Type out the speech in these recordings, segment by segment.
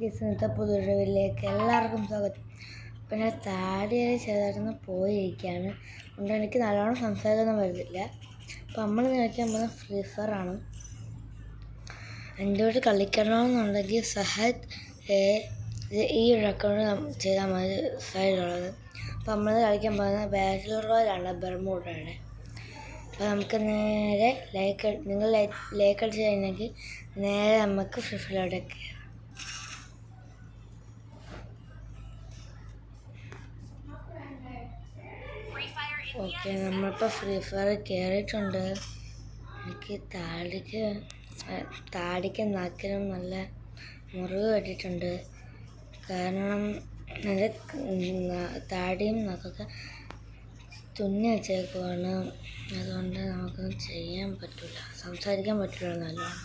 ഇന്നത്തെ പുതുരവിലേക്ക് എല്ലാവർക്കും സ്വാഗതം. അപ്പം ഞാൻ താടിയായി ചെറുതായിട്ടൊന്ന് പോയിരിക്കുകയാണ്. അതുകൊണ്ട് എനിക്ക് നല്ലോണം സംസാരിക്കാനൊന്നും വരുന്നില്ല. അപ്പം നമ്മൾ കളിക്കാൻ പോകുന്ന ഫ്രീ ഫയർ ആണ്. എൻ്റെ കൂടെ കളിക്കണമെന്നുണ്ടെങ്കിൽ സഹദ് ഈ ഒരു അക്കൗണ്ട് ചെയ്താൽ മതി സൈഡിലുള്ളത്. അപ്പം നമ്മൾ കളിക്കാൻ പോകുന്നത് ബാറ്റിൽ റോയലാണ്, ബർമൂഡാണ്. അപ്പോൾ നമുക്ക് നേരെ നിങ്ങൾ ലൈക്ക് അടിച്ച് കഴിഞ്ഞെങ്കിൽ നേരെ നമുക്ക് ഫ്രീ ഫയറിലോട്ടൊക്കെ ഓക്കെ. നമ്മളിപ്പോൾ ഫ്രീ ഫയർ കയറിയിട്ടുണ്ട്. എനിക്ക് താടിക്ക് നാക്കിനും നല്ല മുറിവ് പറ്റിയിട്ടുണ്ട്. കാരണം എൻ്റെ താടിയും നാക്കൊക്കെ തുന്നി വെച്ചേക്കുവാണ്. അതുകൊണ്ട് നമുക്കൊന്നും ചെയ്യാൻ പറ്റില്ല, സംസാരിക്കാൻ പറ്റില്ല നല്ലോണം.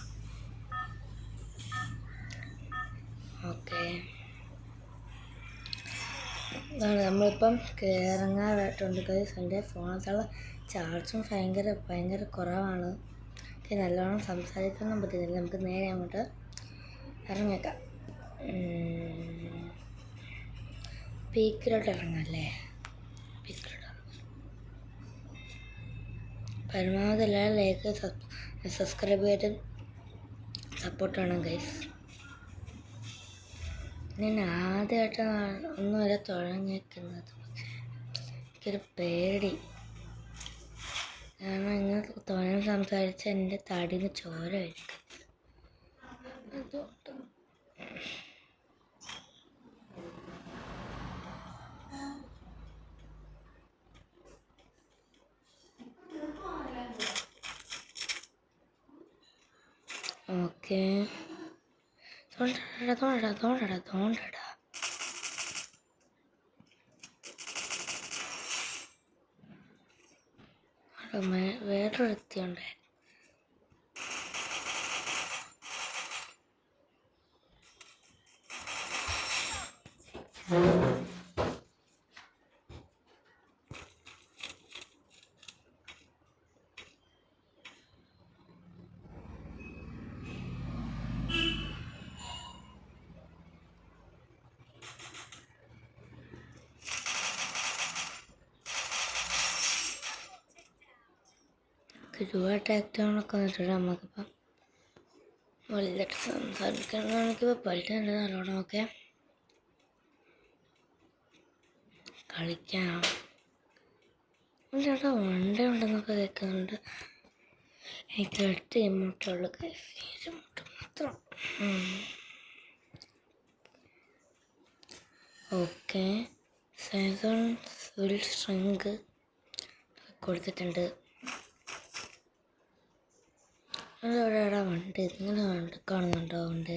ഓക്കെ, നമ്മളിപ്പം ഇറങ്ങാറായിട്ടുണ്ട്. എൻ്റെ ഫോണത്തുള്ള ചാർജും ഭയങ്കര കുറവാണ്. നല്ലോണം സംസാരിക്കാനൊന്നും പറ്റുന്നില്ല. നമുക്ക് നേരെ അങ്ങോട്ട് ഇറങ്ങിയേക്കാം. പീക്കിലോട്ട് ഇറങ്ങാമല്ലേ? പീക്കിലോട്ട് പരമാവധി എല്ലാവരും ലൈക്ക് സബ്സ്ക്രൈബ് ചെയ്ത് സപ്പോർട്ട് വേണം ഗൈസ്. ഞാൻ ആദ്യമായിട്ടാണ് ഒന്നുവരെ തുടങ്ങിയിരിക്കുന്നത്. പക്ഷേ എനിക്കൊരു പേടി, കാരണം ഇങ്ങനെ തോന്നാൻ സംസാരിച്ച എൻ്റെ തടിയിൽ നിന്ന് ചോര കഴിക്കും. അതുകൊണ്ട് ഓക്കെ, തോണ്ടടാ വേറൊരു എത്തിയുണ്ടേ. ഒരുപാട് ആക്റ്റീവൊക്കെ വന്നിട്ടുണ്ട്. നമുക്കിപ്പം വലുതായിട്ട് സംസാരിക്കണം. നമുക്കിപ്പോൾ പഠിക്കുന്നുണ്ട് നല്ലോണം. ഒക്കെ കളിക്കാം. ചേട്ടാ വണ്ടി ഉണ്ടെന്നൊക്കെ കേൾക്കുന്നുണ്ട്. എനിക്ക് 8 ഇമോട്ടുള്ളൂ, 7 ഇമോട്ട് മാത്രം. ഓക്കെ, സൈസൺ വിൽ സ്ട്രിങ്ക് കൊടുത്തിട്ടുണ്ട്. എവിടെയാടാ വണ്ടി? നിങ്ങൾ വണ്ടി കാണുന്നുണ്ടോ? വണ്ടി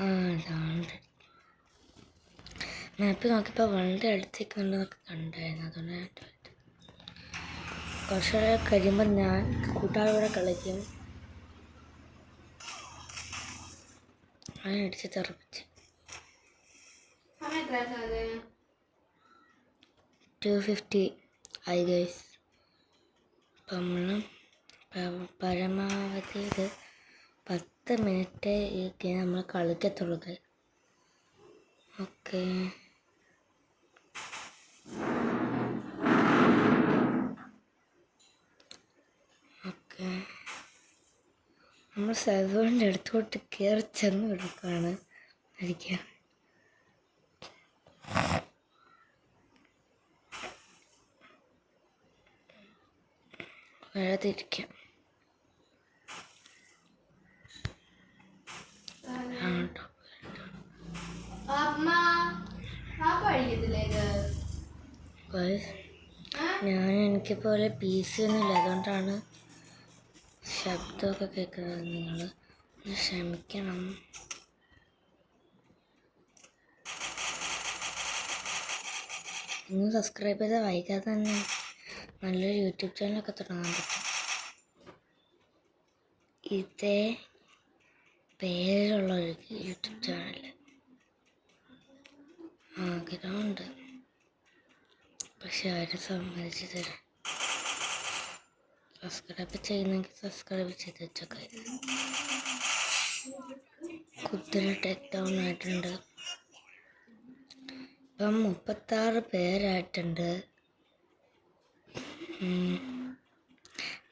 അതാണ്ട് മാപ്പ് നോക്കിയപ്പോൾ വണ്ടി അടുത്തേക്കുണ്ടെന്നൊക്കെ കണ്ടായിരുന്നു. അതുകൊണ്ട് കുറച്ച് കഴിയുമ്പോൾ ഞാൻ കൂട്ടുകാരോടെ കളിക്കും. അതിനടിച്ച് തെറപ്പിച്ച് 250 ആയി ഗൈസ്. അപ്പം നമ്മൾ പരമാവധി ഒരു 10 മിനിറ്റ് ഈ ഗെയിം നമ്മൾ കളിക്കത്തുള്ളൂ. ഓക്കെ, നമ്മൾ സെർവറിൻ്റെ അടുത്തോട്ട് കയറി ചെന്ന് കിടക്കുകയാണ്. ഇരിക്കുക, വരാതിരിക്കാം. എനിക്കിപ്പോലെ PC ഒന്നുമില്ല, അതുകൊണ്ടാണ് ശബ്ദമൊക്കെ കേൾക്കുന്നത്. നിങ്ങൾ ക്ഷമിക്കണം. നിങ്ങൾ സബ്സ്ക്രൈബ് ചെയ്താൽ വൈകാതെ തന്നെ നല്ലൊരു യൂട്യൂബ് ചാനലൊക്കെ തുടങ്ങാൻ പറ്റും. ഇതേ പേരുള്ളൊരു യൂട്യൂബ് ചാനൽ ആഗ്രഹമുണ്ട്, പക്ഷെ ആരും സമ്മതിച്ചു തരാം. സബ്സ്ക്രൈബ് ചെയ്യുന്നെങ്കിൽ സബ്സ്ക്രൈബ് ചെയ്ത് വെച്ചൊക്കെ. കുതിര ടേക്ക് ഡൗൺ ആയിട്ടുണ്ട്. ഇപ്പം 36 പേരായിട്ടുണ്ട്.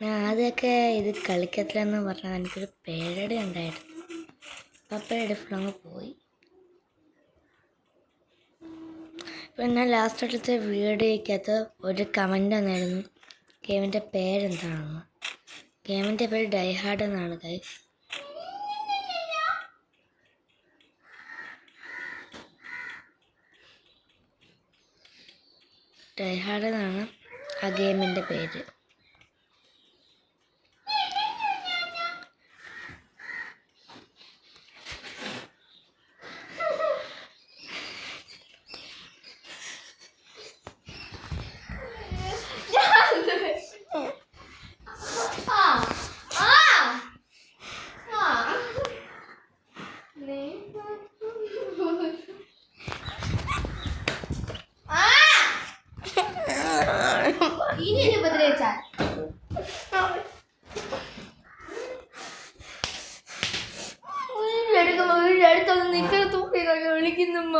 ഞാൻ ആദ്യമൊക്കെ ഇത് കളിക്കത്തില്ലെന്ന് പറഞ്ഞാൽ എനിക്കൊരു പേടി ഉണ്ടായിരുന്നു. അപ്പം പേടി ഫുള്ളങ്ങ് പോയി. പിന്നെ ലാസ്റ്റ് എടുത്ത വീഡിയോയ്ക്കകത്ത് ഒരു കമൻ്റ് വന്നായിരുന്നു ഗെയിമിൻ്റെ പേരെന്താണെന്ന്. ഗെയിമിൻ്റെ പേര് ഡൈഹാർഡ് എന്നാണ് ഗൈസ്. ഡൈഹാർഡ് എന്നാണ് ആ ഗെയിമിൻ്റെ പേര്. ഇനി ഉപദ്രവിച്ചാൽ അടുത്തൊന്ന് നിൽക്കുന്ന തൂക്കി വിളിക്കുന്നുമ്മ.